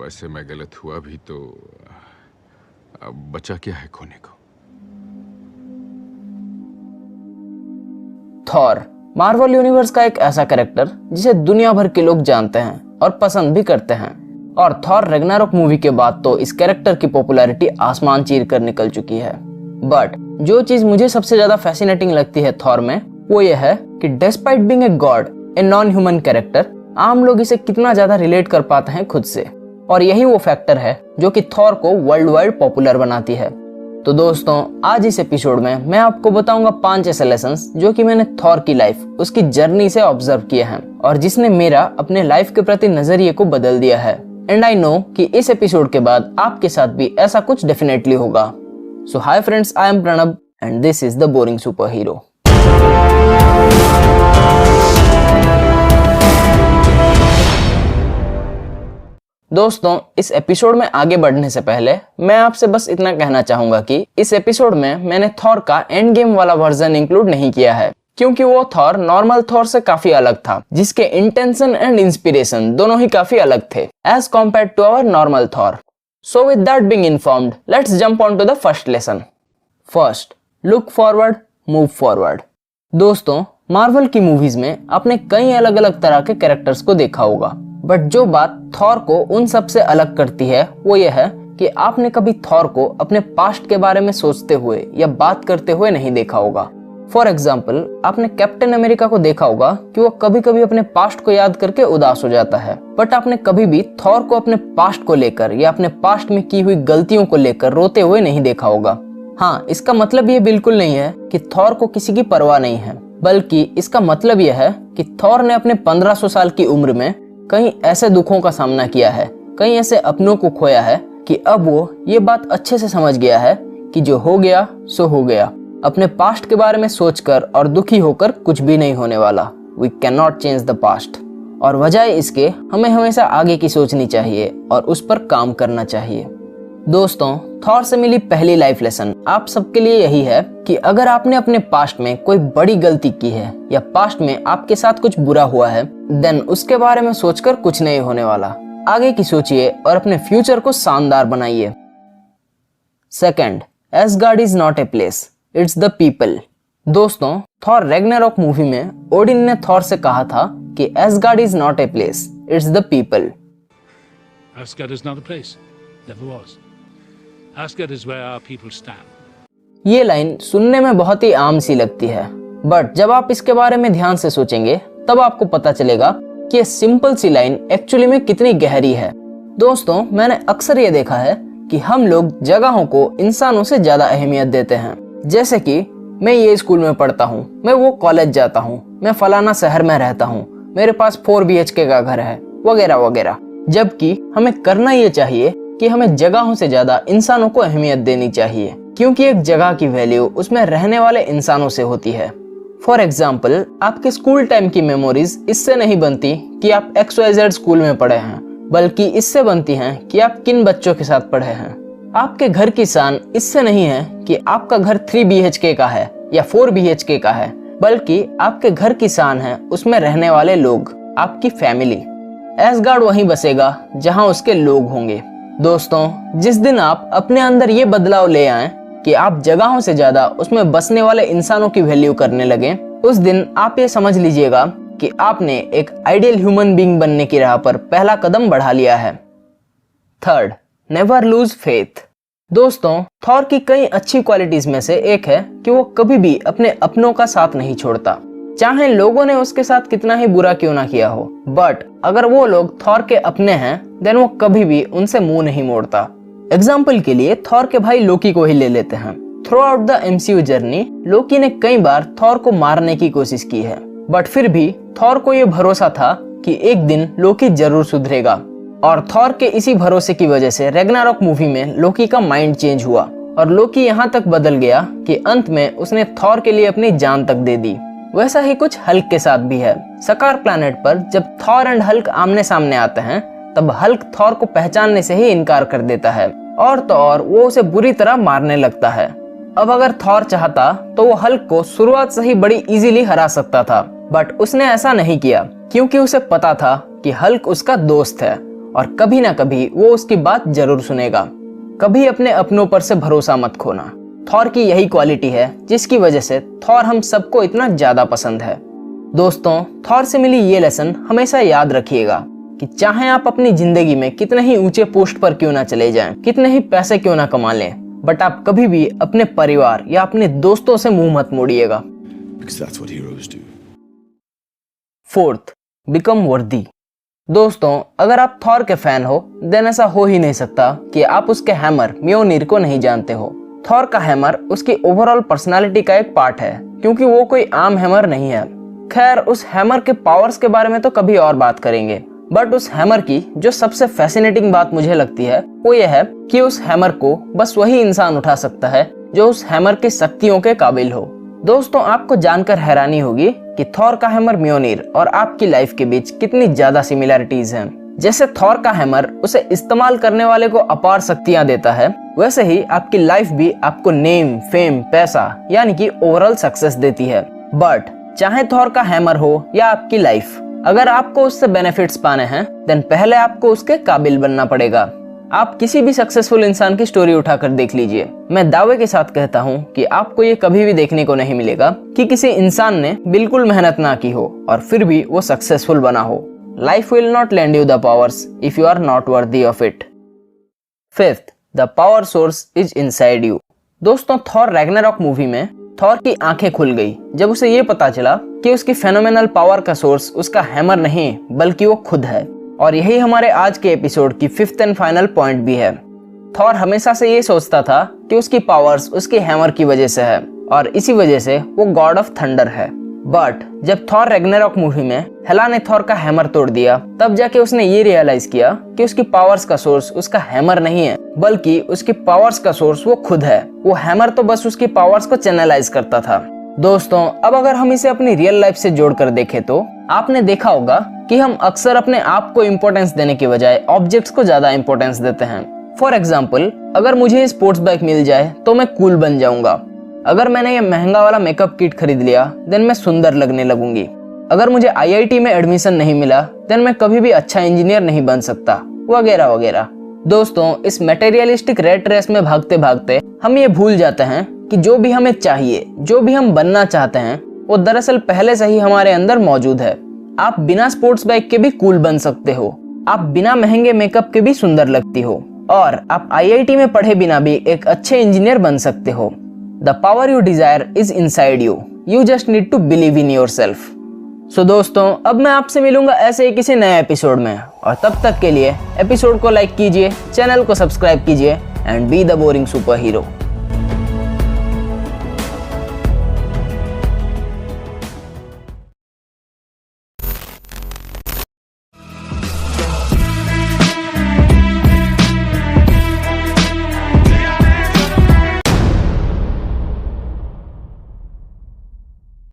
वैसे मैं गलत हुआ भी तो अब बचा क्या है खोने को। थॉर मार्वल यूनिवर्स का एक ऐसा कैरेक्टर जिसे दुनिया भर के लोग जानते हैं और पसंद भी करते हैं। और थॉर रैग्नारोक मूवी के बाद तो इस कैरेक्टर की पॉपुलैरिटी आसमान चीर कर निकल चुकी है। बट जो चीज मुझे सबसे ज्यादा फैसिनेटिंग लगती है थॉर में वो ये है कि despite being a god, a non human character, आम लोग इसे कितना ज्यादा रिलेट कर पाते हैं खुद से। और यही वो फैक्टर है जो कि थॉर को वर्ल्ड वाइड पॉपुलर बनाती है। तो दोस्तों आज इस एपिसोड में मैं आपको बताऊंगा 5 ऐसे लेसन्स जो कि मैंने थॉर की लाइफ, उसकी जर्नी से ऑब्जर्व किए हैं और जिसने मेरा अपने लाइफ के प्रति नजरिए को बदल दिया है। एंड आई नो कि इस एपिसोड के बाद आपके साथ भी ऐसा कुछ डेफिनेटली होगा। So hi friends, I am Pranab and this is the boring superhero. दोस्तों इस एपिसोड में आगे बढ़ने से पहले मैं आपसे बस इतना कहना चाहूंगा कि इस एपिसोड में मैंने थॉर का एंड गेम वाला वर्जन इंक्लूड नहीं किया है, क्योंकि वो थॉर नॉर्मल थॉर से काफी अलग था, जिसके इंटेंशन एंड इंस्पिरेशन दोनों ही काफी अलग थे as compare to our normal Thor. So with that being informed, let's jump on to the first lesson. First, look forward, move forward. दोस्तों मार्वल की मूवीज में आपने कई अलग अलग तरह के कैरेक्टर्स को देखा होगा, बट जो बात थॉर को उन सब से अलग करती है वो ये है कि आपने कभी थॉर को अपने पास्ट के बारे में सोचते हुए या बात करते हुए नहीं देखा होगा। फॉर एग्जाम्पल, आपने कैप्टन अमेरिका को देखा होगा कि वो कभी कभी अपने पास्ट को याद करके उदास हो जाता है, बट आपने कभी भी थॉर को अपने पास्ट को लेकर या अपने पास्ट में की हुई गलतियों को लेकर रोते हुए नहीं देखा होगा। हाँ, इसका मतलब ये बिल्कुल नहीं है कि थॉर को किसी की परवाह नहीं है, बल्कि इसका मतलब यह है कि थॉर ने अपने 1500 साल की उम्र में कई ऐसे दुखों का सामना किया है, कई ऐसे अपनों को खोया है कि अब वो ये बात अच्छे से समझ गया है कि जो हो गया सो हो गया। अपने पास्ट के बारे में सोचकर और दुखी होकर कुछ भी नहीं होने वाला। We can not change the past. और वजह इसके हमें हमेशा आगे की सोचनी चाहिए और उस पर काम करना चाहिए। दोस्तों थॉर से मिली पहली लाइफ लेसन आप सबके लिए यही है कि अगर आपने अपने पास्ट में कोई बड़ी गलती की है या पास्ट में आपके साथ कुछ बुरा हुआ है, देन उसके बारे में सोचकर कुछ नहीं होने वाला। आगे की सोचिए और अपने फ्यूचर को शानदार बनाइए। Second, ash gourd is not a place, it's the people. दोस्तों थॉर रैग्नारोक मूवी में ओडिन ने थॉर से कहा था कि ash gourd is not a place, it's the people. Asgard is not a place, never was. Asgard is where our people stand. ये line सुनने में बहुत ही आम सी लगती है, बट जब आप इसके बारे में ध्यान से सोचेंगे तब आपको पता चलेगा कि ये सिंपल सी लाइन एक्चुअली में कितनी गहरी है। दोस्तों मैंने अक्सर ये देखा है कि हम लोग जगहों को इंसानों से ज्यादा अहमियत देते हैं। जैसे कि मैं ये स्कूल में पढ़ता हूँ, मैं वो कॉलेज जाता हूँ, मैं फलाना शहर में रहता हूँ, मेरे पास 4 BHK का घर है, वगैरह वगैरह। जबकि हमें करना ये चाहिए कि हमें जगहों से ज्यादा इंसानों को अहमियत देनी चाहिए, क्योंकि एक जगह की वैल्यू उसमें रहने वाले इंसानों से होती है। फॉर एग्जाम्पल, आपके स्कूल टाइम की मेमोरीज इससे नहीं बनती कि आप XYZ स्कूल में पढ़े हैं, बल्कि इससे बनती हैं कि आप किन बच्चों के साथ पढ़े हैं। आपके घर की शान इससे नहीं है कि आपका घर 3 BHK का है या 4 BHK का है, बल्कि आपके घर की शान है उसमें रहने वाले लोग, आपकी फैमिली। एसगार्ड वहीं बसेगा जहां उसके लोग होंगे। दोस्तों जिस दिन आप अपने अंदर ये बदलाव ले आए कि आप जगहों से ज्यादा उसमें बसने वाले इंसानों की वैल्यू करने लगे, उस दिन आप ये समझ लीजिएगा कि आपने एक आइडियल ह्यूमन बीइंग बनने की राह पर पहला कदम बढ़ा लिया है। Third, never lose faith. दोस्तों थॉर की कई अच्छी क्वालिटीज में से एक है कि वो कभी भी अपने अपनों का साथ नहीं छोड़ता, चाहे लोगों ने उसके साथ कितना ही बुरा क्यों ना किया हो। बट अगर वो लोग थॉर के अपने हैं देन वो कभी भी उनसे मुंह नहीं मोड़ता। एग्जाम्पल के लिए थॉर के भाई लोकी को ही ले लेते हैं। Throughout the MCU journey Loki ने कई बार थॉर को मारने की कोशिश की है, बट फिर भी थॉर को ये भरोसा था कि एक दिन लोकी जरूर सुधरेगा। और थॉर के इसी भरोसे की वजह से रैग्नारोक मूवी में लोकी का माइंड चेंज हुआ और लोकी यहाँ तक बदल गया कि अंत में उसने थॉर के लिए अपनी जान तक दे दी। वैसा ही कुछ हल्क के साथ भी है। सकार प्लैनेट पर जब थॉर एंड हल्क आमने सामने आते हैं तब हल्क थॉर को पहचानने से ही इनकार कर देता है और तो और वो उसे बुरी तरह मारने लगता है। अब अगर थॉर चाहता तो वो हल्क को शुरुआत से ही बड़ी इजीली हरा सकता था, बट उसने ऐसा नहीं किया क्योंकि उसे पता था कि हल्क उसका दोस्त है और कभी ना कभी वो उसकी बात जरूर सुनेगा। कभी अपने अपनों पर से भरोसा मत खोना। थॉर की यही क्वालिटी है जिसकी वजह से थॉर हम सबको इतना ज्यादा पसंद है। दोस्तों, थॉर से मिली ये लेसन हमेशा याद रखिएगा कि चाहे आप अपनी जिंदगी में कितने ही ऊंचे पोस्ट पर क्यों ना चले जाएं, कितने ही पैसे क्यों ना कमा लें, बट आप कभी भी अपने परिवार या अपने दोस्तों से मुंह मत मोड़िएगा। फोर्थ, बिकम वर्दी। दोस्तों, अगर आप थॉर के फैन हो देन ऐसा हो ही नहीं सकता कि आप उसके हैमर म्योनिर को नहीं जानते हो। थॉर का हैमर उसकी ओवरऑल पर्सनालिटी का एक पार्ट है, क्योंकि वो कोई आम हैमर नहीं है। खैर, उस हैमर के पावर्स के बारे में तो कभी और बात करेंगे, बट उस हैमर की जो सबसे फैसिनेटिंग बात मुझे लगती है वो ये है कि उस हैमर को बस वही इंसान उठा सकता है जो उस हैमर की शक्तियों के काबिल हो। दोस्तों, आपको जानकर हैरानी होगी कि थॉर का हैमर म्योनिर और आपकी लाइफ के बीच कितनी ज्यादा सिमिलरिटीज हैं। जैसे थॉर का हैमर उसे इस्तेमाल करने वाले को अपार शक्तियां देता है, वैसे ही आपकी लाइफ भी आपको नेम, फेम, पैसा यानी कि ओवरऑल सक्सेस देती है। बट चाहे थॉर का हैमर हो या आपकी लाइफ, अगर आपको उससे बेनिफिट्स पाने हैं देन पहले आपको उसके काबिल बनना पड़ेगा। आप किसी भी सक्सेसफुल इंसान की स्टोरी उठाकर देख लीजिए। मैं दावे के साथ कहता हूँ कि आपको ये कभी भी देखने को नहीं मिलेगा कि किसी इंसान ने बिल्कुल मेहनत ना की हो और फिर भी वो सक्सेसफुल बना हो। Life will not land you the powers if you are not worthy of it. Fifth, the power source is inside you. दोस्तों, थॉर रैग्नारॉक मूवी में थॉर की आंखें खुल गई जब उसे ये पता चला कि उसकी फेनोमेनल पावर का सोर्स उसका हैमर नहीं बल्कि वो खुद है। और यही हमारे आज के एपिसोड की फिफ्थ एंड फाइनल पॉइंट भी है। थॉर हमेशा से ये सोचता था कि उसकी पावर्स उसके हैमर की वजह से है और इसी वजह से वो गॉड ऑफ थंडर है। बट जब थॉर रैग्नारॉक मूवी में हेला ने थॉर का हैमर तोड़ दिया, तब जाके उसने ये रियलाइज किया कि उसकी पावर्स का सोर्स उसका हैमर नहीं है बल्कि उसकी पावर्स का सोर्स वो खुद है। वो हैमर तो बस उसकी पावर्स को चैनलाइज करता था। दोस्तों, अब अगर हम इसे अपनी रियल लाइफ से जोड़कर देखें तो आपने देखा होगा कि हम अक्सर अपने आप को इम्पोर्टेंस देने की बजाय ऑब्जेक्ट्स को ज्यादा इम्पोर्टेंस देते हैं। फॉर एग्जाम्पल, अगर मुझे स्पोर्ट्स बाइक मिल जाए तो मैं कूल बन जाऊंगा। अगर मैंने ये महंगा वाला मेकअप किट खरीद लिया देन मैं सुंदर लगने लगूंगी। अगर मुझे IIT में एडमिशन नहीं मिला देन मैं कभी भी अच्छा इंजीनियर नहीं बन सकता, वगैरह वगैरह। दोस्तों, इस मटेरियलिस्टिक रेट रेस में भागते भागते हम ये भूल जाते हैं कि जो भी हमें चाहिए, जो भी हम बनना चाहते हैं, वो दरअसल पहले से ही हमारे अंदर मौजूद है। आप बिना स्पोर्ट्स बाइक के भी कूल बन सकते हो, आप बिना महंगे मेकअप के भी सुंदर लगती हो और आप IIT में पढ़े बिना भी एक अच्छे इंजीनियर बन सकते हो। The power you desire is inside you, you just need to believe in yourself. So दोस्तों, अब मैं आपसे मिलूंगा ऐसे ही किसी नए एपिसोड में, और तब तक के लिए एपिसोड को लाइक कीजिए, चैनल को सब्सक्राइब कीजिए and be the boring super hero.